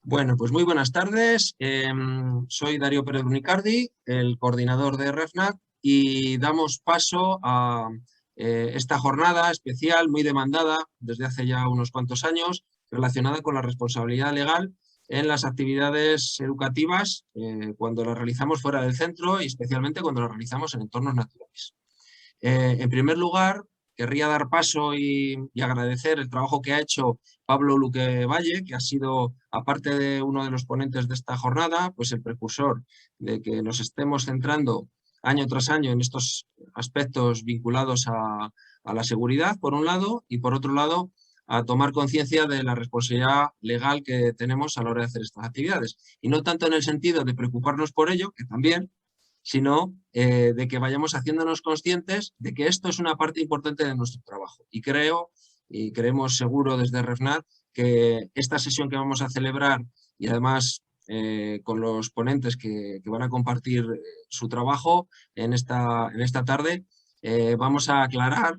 Bueno, pues muy buenas tardes. Soy Darío Pérez Unicardi, el coordinador de REFNAC, y damos paso a esta jornada especial muy demandada desde hace ya unos cuantos años, relacionada con la responsabilidad legal en las actividades educativas cuando las realizamos fuera del centro y especialmente cuando las realizamos en entornos naturales. En primer lugar, querría dar paso y agradecer el trabajo que ha hecho Pablo Luque Valle, que ha sido, aparte de uno de los ponentes de esta jornada, pues el precursor de que nos estemos centrando año tras año en estos aspectos vinculados a la seguridad, por un lado, y por otro lado, a tomar conciencia de la responsabilidad legal que tenemos a la hora de hacer estas actividades. Y no tanto en el sentido de preocuparnos por ello, que también, sino de que vayamos haciéndonos conscientes de que esto es una parte importante de nuestro trabajo. Y creo, y creemos seguro desde REFNAC, que esta sesión que vamos a celebrar, y además con los ponentes que van a compartir su trabajo en esta tarde, vamos a aclarar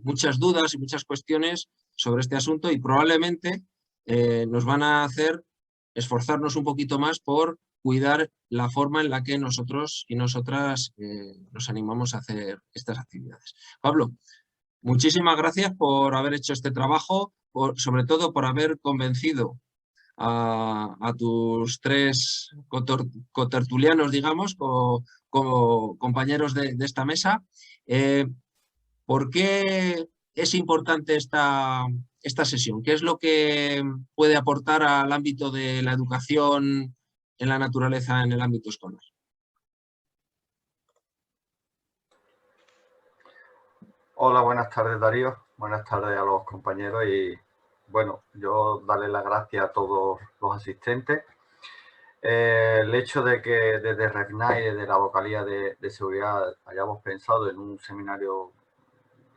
muchas dudas y muchas cuestiones sobre este asunto y probablemente nos van a hacer esforzarnos un poquito más por cuidar la forma en la que nosotros y nosotras nos animamos a hacer estas actividades. Pablo, muchísimas gracias por haber hecho este trabajo, sobre todo por haber convencido a tus tres cotertulianos, digamos, como compañeros de esta mesa. ¿Por qué es importante esta sesión? ¿Qué es lo que puede aportar al ámbito de la educación en la naturaleza en el ámbito escolar? Hola, buenas tardes Darío, buenas tardes a los compañeros y bueno, yo darle las gracias a todos los asistentes. El hecho de que desde REFNAC y desde la vocalía de seguridad hayamos pensado en un seminario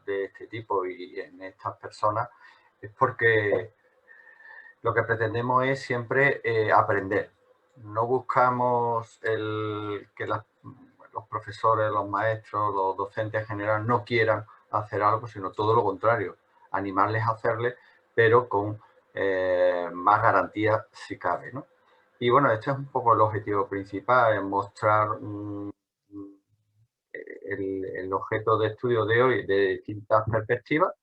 de este tipo y en estas personas es porque lo que pretendemos es siempre aprender. No buscamos que los profesores, los maestros, los docentes en general no quieran hacer algo, sino todo lo contrario, animarles a hacerle, pero con más garantías si cabe, ¿no? Y bueno, este es un poco el objetivo principal, es mostrar el objeto de estudio de hoy de distintas perspectivas,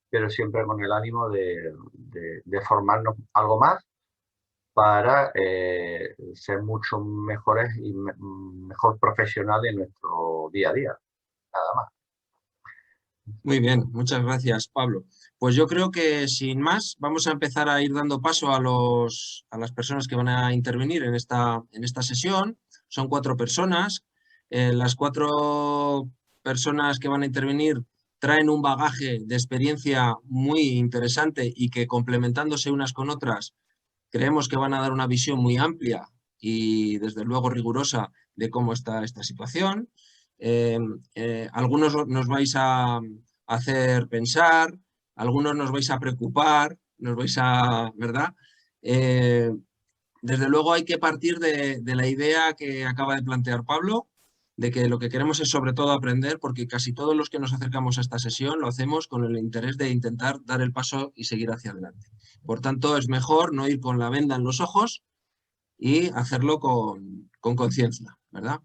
pero siempre con el ánimo de formarnos algo más para ser mucho mejores y mejor profesionales en nuestro día a día, nada más. Muy bien, muchas gracias, Pablo. Pues yo creo que sin más vamos a empezar a ir dando paso a las personas que van a intervenir en esta sesión. Son 4 personas. Las 4 personas que van a intervenir traen un bagaje de experiencia muy interesante y que complementándose unas con otras creemos que van a dar una visión muy amplia y desde luego rigurosa de cómo está esta situación. Algunos nos vais a hacer pensar, algunos nos vais a preocupar, nos vais a, ¿verdad? Desde luego hay que partir de la idea que acaba de plantear Pablo, de que lo que queremos es sobre todo aprender, porque casi todos los que nos acercamos a esta sesión lo hacemos con el interés de intentar dar el paso y seguir hacia adelante. Por tanto, es mejor no ir con la venda en los ojos y hacerlo con conciencia, ¿verdad?